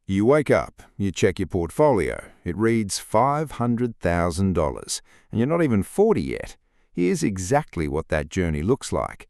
You wake up, you check your portfolio. It reads $500,000, and you're not even 40 yet. Here's exactly what that journey looks like.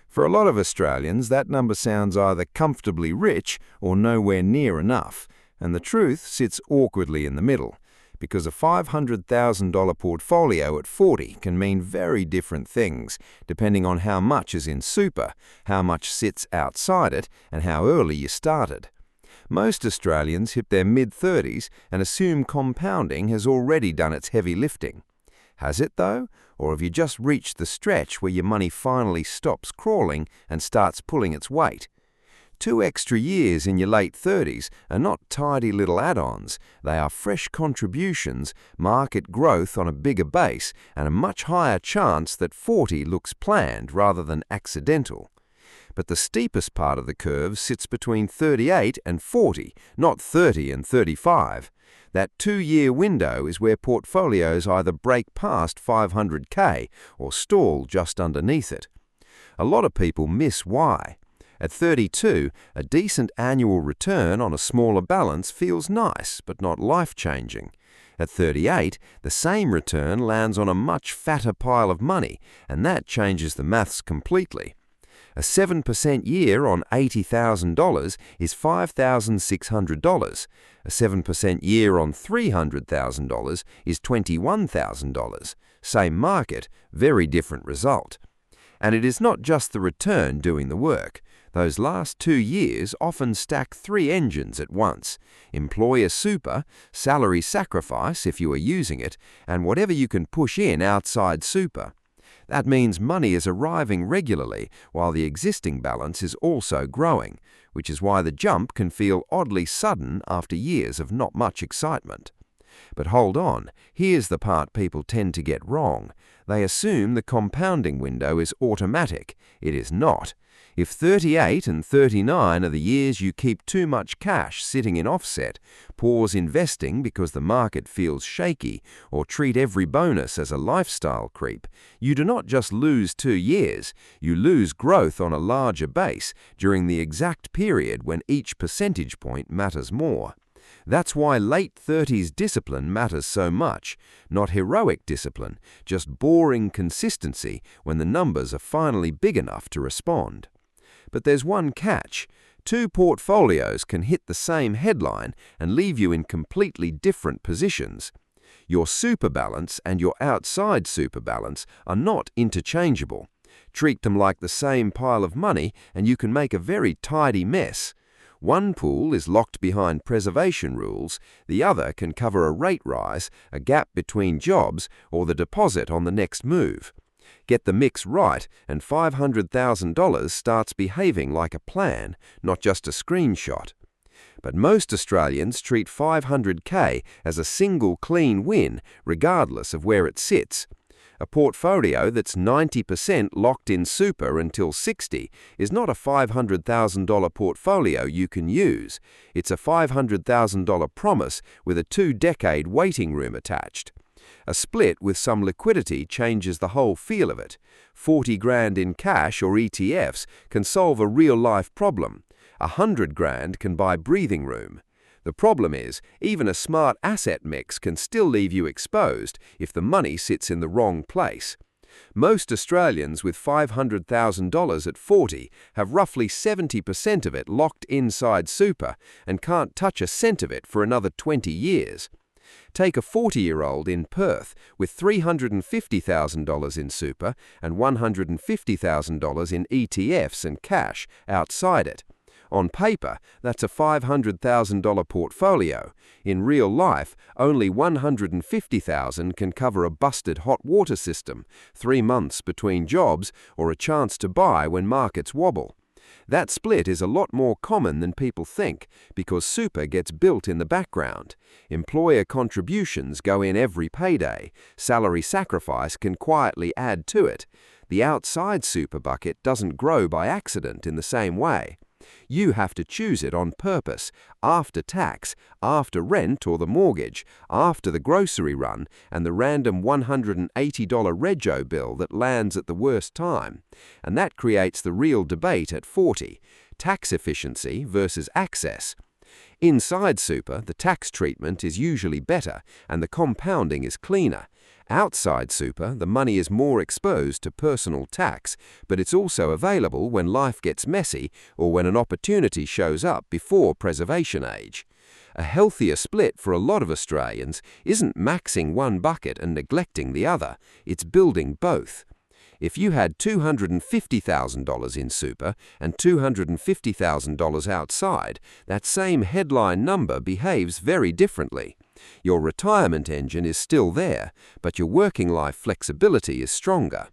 For a lot of Australians, that number sounds either comfortably rich or nowhere near enough, and the truth sits awkwardly in the middle, because a $500,000 portfolio at 40 can mean very different things, depending on how much is in super, how much sits outside it, and how early you started. Most Australians hit their mid-30s and assume compounding has already done its heavy lifting. Has it, though? Or have you just reached the stretch where your money finally stops crawling and starts pulling its weight? 2 extra years in your late 30s are not tidy little add-ons. They are fresh contributions, market growth on a bigger base, and a much higher chance that 40 looks planned rather than accidental. But the steepest part of the curve sits between 38 and 40, not 30 and 35. That 2-year window is where portfolios either break past 500K or stall just underneath it. A lot of people miss why. At 32, a decent annual return on a smaller balance feels nice but not life-changing. At 38, the same return lands on a much fatter pile of money, and that changes the maths completely. A 7% year on $80,000 is $5,600. A 7% year on $300,000 is $21,000. Same market, very different result. And it is not just the return doing the work. Those last 2 years often stack 3 engines at once: employer super, salary sacrifice if you are using it, and whatever you can push in outside super. That means money is arriving regularly while the existing balance is also growing, which is why the jump can feel oddly sudden after years of not much excitement. But hold on, here's the part people tend to get wrong. They assume the compounding window is automatic. It is not. If 38 and 39 are the years you keep too much cash sitting in offset, pause investing because the market feels shaky, or treat every bonus as a lifestyle creep, you do not just lose 2 years, you lose growth on a larger base during the exact period when each percentage point matters more. That's why late 30s discipline matters so much, not heroic discipline, just boring consistency when the numbers are finally big enough to respond. But there's one catch. 2 portfolios can hit the same headline and leave you in completely different positions. Your super balance and your outside super balance are not interchangeable. Treat them like the same pile of money and you can make a very tidy mess. One pool is locked behind preservation rules, the other can cover a rate rise, a gap between jobs, or the deposit on the next move. Get the mix right, and $500,000 starts behaving like a plan, not just a screenshot. But most Australians treat 500K as a single clean win, regardless of where it sits. A portfolio that's 90% locked in super until 60 is not a $500,000 portfolio you can use. It's a $500,000 promise with a 2-decade waiting room attached. A split with some liquidity changes the whole feel of it. 40 grand in cash or ETFs can solve a real-life problem. 100 grand can buy breathing room. The problem is, even a smart asset mix can still leave you exposed if the money sits in the wrong place. Most Australians with $500,000 at 40 have roughly 70% of it locked inside super and can't touch a cent of it for another 20 years. Take a 40-year-old in Perth with $350,000 in super and $150,000 in ETFs and cash outside it. On paper, that's a $500,000 portfolio. In real life, only $150,000 can cover a busted hot water system, 3 months between jobs, or a chance to buy when markets wobble. That split is a lot more common than people think because super gets built in the background. Employer contributions go in every payday. Salary sacrifice can quietly add to it. The outside super bucket doesn't grow by accident in the same way. You have to choose it on purpose, after tax, after rent or the mortgage, after the grocery run, and the random $180 rego bill that lands at the worst time. And that creates the real debate at 40, tax efficiency versus access. Inside super, the tax treatment is usually better and the compounding is cleaner. Outside super, the money is more exposed to personal tax, but it's also available when life gets messy or when an opportunity shows up before preservation age. A healthier split for a lot of Australians isn't maxing one bucket and neglecting the other, it's building both. If you had $250,000 in super and $250,000 outside, that same headline number behaves very differently. Your retirement engine is still there, but your working life flexibility is stronger.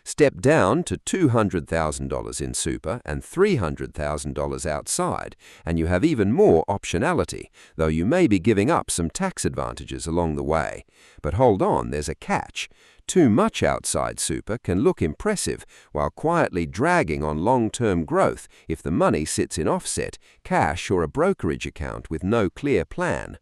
Step down to $200,000 in super and $300,000 outside, and you have even more optionality, though you may be giving up some tax advantages along the way. But hold on, there's a catch. Too much outside super can look impressive while quietly dragging on long-term growth if the money sits in offset, cash, or a brokerage account with no clear plan.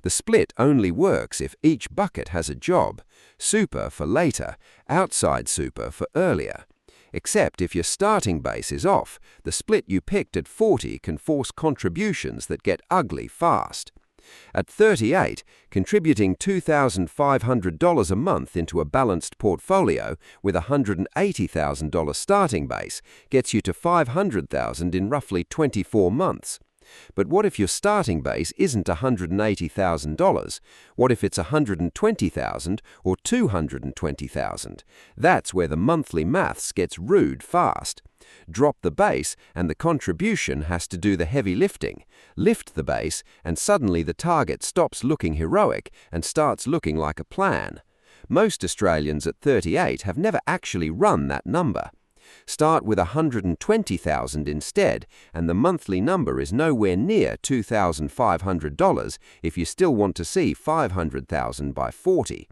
The split only works if each bucket has a job, super for later, outside super for earlier. Except if your starting base is off, the split you picked at 40 can force contributions that get ugly fast. At 38, contributing $2,500 a month into a balanced portfolio with a $180,000 starting base gets you to $500,000 in roughly 24 months. But what if your starting base isn't $180,000? What if it's $120,000 or $220,000? That's where the monthly maths gets rude fast. Drop the base and the contribution has to do the heavy lifting. Lift the base and suddenly the target stops looking heroic and starts looking like a plan. Most Australians at 38 have never actually run that number. Start with $120,000 instead, and the monthly number is nowhere near $2,500 if you still want to see $500,000 by 40.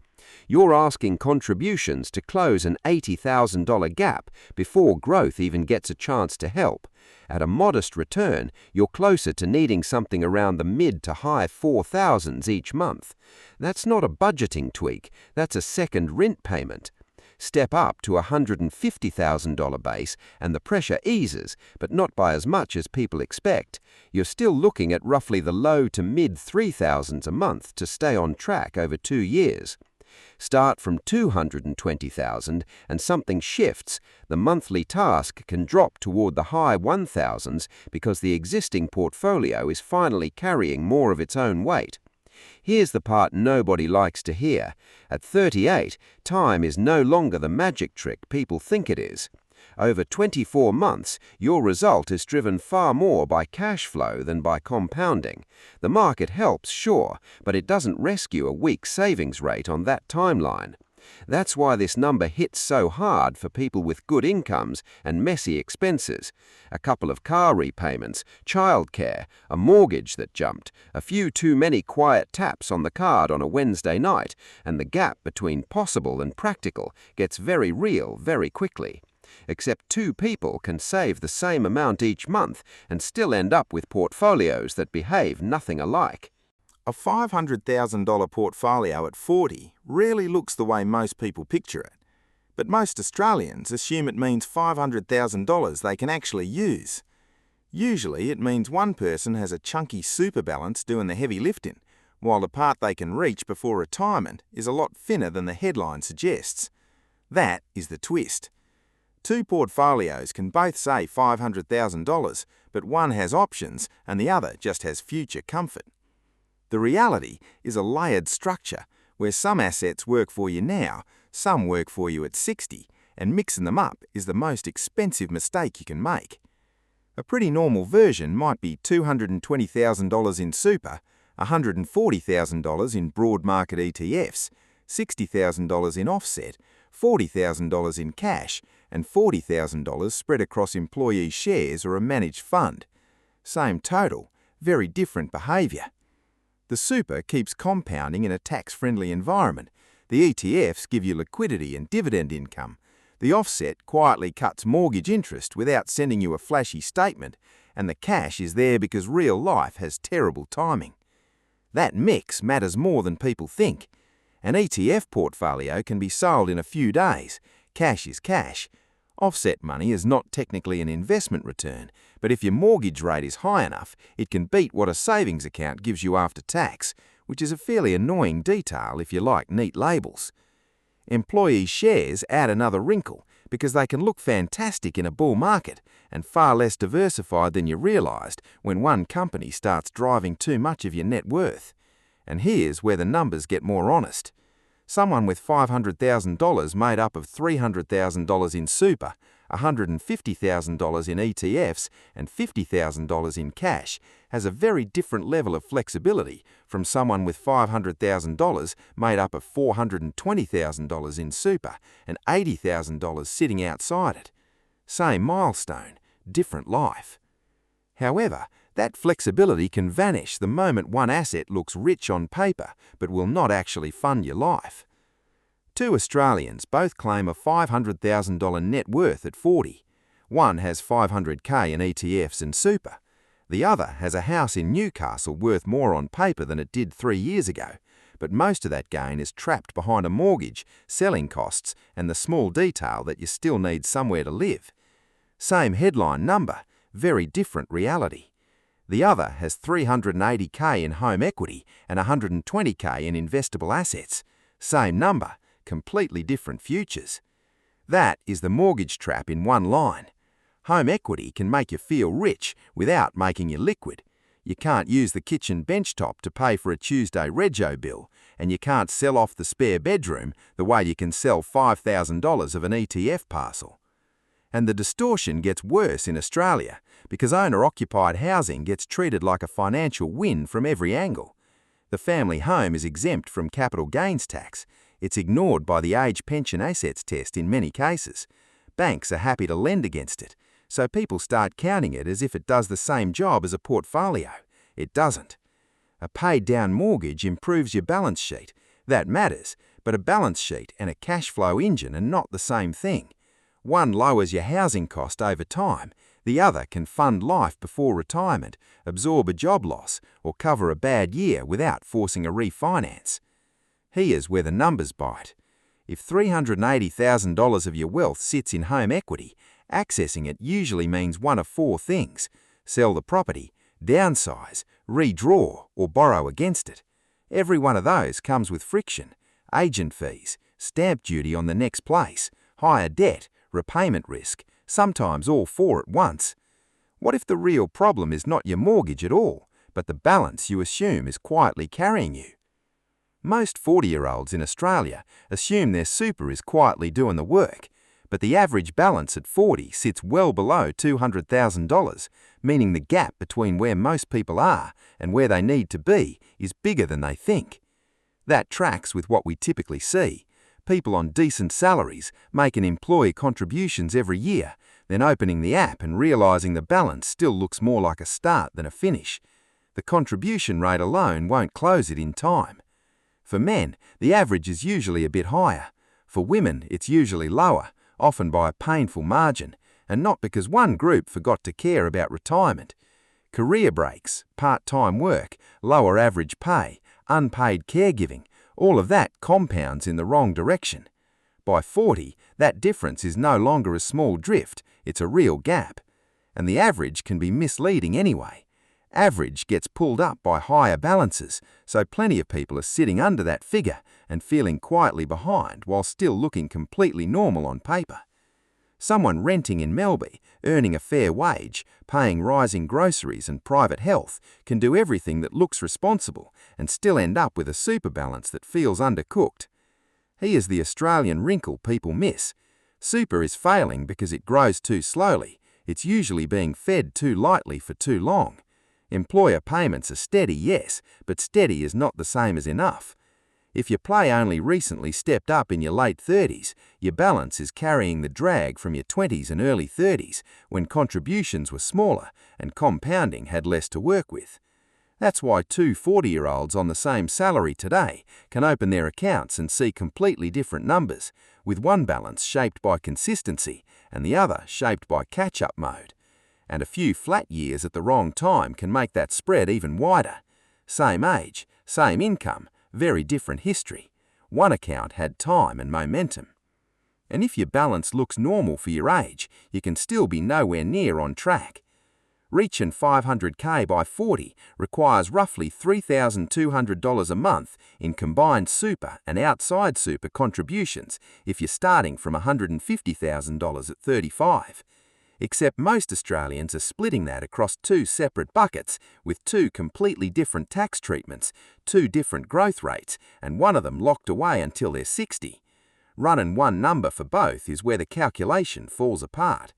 You're asking contributions to close an $80,000 gap before growth even gets a chance to help. At a modest return, you're closer to needing something around the mid to high 4,000s each month. That's not a budgeting tweak, that's a second rent payment. Step up to a $150,000 base and the pressure eases, but not by as much as people expect. You're still looking at roughly the low to mid 3,000s a month to stay on track over 2 years. Start from $220,000 and something shifts. The monthly task can drop toward the high 1,000s because the existing portfolio is finally carrying more of its own weight. Here's the part nobody likes to hear. At 38, time is no longer the magic trick people think it is. Over 24 months, your result is driven far more by cash flow than by compounding. The market helps, sure, but it doesn't rescue a weak savings rate on that timeline. That's why this number hits so hard for people with good incomes and messy expenses. A couple of car repayments, childcare, a mortgage that jumped, a few too many quiet taps on the card on a Wednesday night, and the gap between possible and practical gets very real very quickly. Except two people can save the same amount each month and still end up with portfolios that behave nothing alike. A $500,000 portfolio at 40 rarely looks the way most people picture it. But most Australians assume it means $500,000 they can actually use. Usually it means one person has a chunky super balance doing the heavy lifting, while the part they can reach before retirement is a lot thinner than the headline suggests. That is the twist. Two portfolios can both say $500,000, but one has options and the other just has future comfort. The reality is a layered structure where some assets work for you now, some work for you at 60, and mixing them up is the most expensive mistake you can make. A pretty normal version might be $220,000 in super, $140,000 in broad market ETFs, $60,000 in offset, $40,000 in cash, and $40,000 spread across employee shares or a managed fund. Same total, very different behaviour. The super keeps compounding in a tax-friendly environment. The ETFs give you liquidity and dividend income. The offset quietly cuts mortgage interest without sending you a flashy statement, and the cash is there because real life has terrible timing. That mix matters more than people think. An ETF portfolio can be sold in a few days. Cash is cash. Offset money is not technically an investment return, but if your mortgage rate is high enough, it can beat what a savings account gives you after tax, which is a fairly annoying detail if you like neat labels. Employee shares add another wrinkle because they can look fantastic in a bull market and far less diversified than you realised when one company starts driving too much of your net worth. And here's where the numbers get more honest. Someone with $500,000 made up of $300,000 in super, $150,000 in ETFs, and $50,000 in cash has a very different level of flexibility from someone with $500,000 made up of $420,000 in super and $80,000 sitting outside it. Same milestone, different life. However, that flexibility can vanish the moment one asset looks rich on paper but will not actually fund your life. Two Australians both claim a $500,000 net worth at 40. One has $500K in ETFs and super. The other has a house in Newcastle worth more on paper than it did 3 years ago, but most of that gain is trapped behind a mortgage, selling costs, and the small detail that you still need somewhere to live. Same headline number, very different reality. The other has $380K in home equity and $120K in investable assets. Same number, completely different futures. That is the mortgage trap in one line. Home equity can make you feel rich without making you liquid. You can't use the kitchen benchtop to pay for a Tuesday rego bill, and you can't sell off the spare bedroom the way you can sell $5,000 of an ETF parcel. And the distortion gets worse in Australia because owner-occupied housing gets treated like a financial win from every angle. The family home is exempt from capital gains tax. It's ignored by the age pension assets test in many cases. Banks are happy to lend against it, so people start counting it as if it does the same job as a portfolio. It doesn't. A paid-down mortgage improves your balance sheet. That matters, but a balance sheet and a cash flow engine are not the same thing. One lowers your housing cost over time. The other can fund life before retirement, absorb a job loss, or cover a bad year without forcing a refinance. Here's where the numbers bite. If $380,000 of your wealth sits in home equity, accessing it usually means one of four things: sell the property, downsize, redraw, or borrow against it. Every one of those comes with friction, agent fees, stamp duty on the next place, higher debt, repayment risk, sometimes all four at once. What if the real problem is not your mortgage at all, but the balance you assume is quietly carrying you? Most 40-year-olds in Australia assume their super is quietly doing the work, but the average balance at 40 sits well below $200,000, meaning the gap between where most people are and where they need to be is bigger than they think. That tracks with what we typically see. People on decent salaries making employee contributions every year, then opening the app and realising the balance still looks more like a start than a finish. The contribution rate alone won't close it in time. For men, the average is usually a bit higher. For women, it's usually lower, often by a painful margin, and not because one group forgot to care about retirement. Career breaks, part-time work, lower average pay, unpaid caregiving, all of that compounds in the wrong direction. By 40, that difference is no longer a small drift, it's a real gap. And the average can be misleading anyway. Average gets pulled up by higher balances, so plenty of people are sitting under that figure and feeling quietly behind while still looking completely normal on paper. Someone renting in Melbourne, earning a fair wage, paying rising groceries and private health, can do everything that looks responsible and still end up with a super balance that feels undercooked. Here's the Australian wrinkle people miss. Super is failing because it grows too slowly. It's usually being fed too lightly for too long. Employer payments are steady, yes, but steady is not the same as enough. If your play only recently stepped up in your late 30s, your balance is carrying the drag from your 20s and early 30s when contributions were smaller and compounding had less to work with. That's why two 40-year-olds on the same salary today can open their accounts and see completely different numbers, with one balance shaped by consistency and the other shaped by catch-up mode. And a few flat years at the wrong time can make that spread even wider. Same age, same income, very different history. One account had time and momentum. And if your balance looks normal for your age, you can still be nowhere near on track. Reaching 500k by 40 requires roughly $3,200 a month in combined super and outside super contributions if you're starting from $150,000 at 35. Except most Australians are splitting that across two separate buckets with two completely different tax treatments, two different growth rates, and one of them locked away until they're 60. Running one number for both is where the calculation falls apart.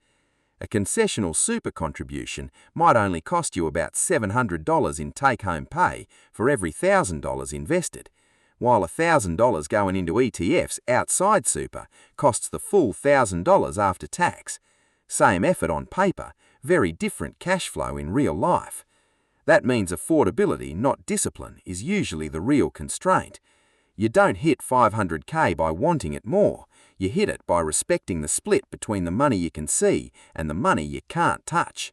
A concessional super contribution might only cost you about $700 in take-home pay for every $1,000 invested, while $1,000 going into ETFs outside super costs the full $1,000 after tax. Same effort on paper, very different cash flow in real life. That means affordability, not discipline, is usually the real constraint. You don't hit 500k by wanting it more. You hit it by respecting the split between the money you can see and the money you can't touch.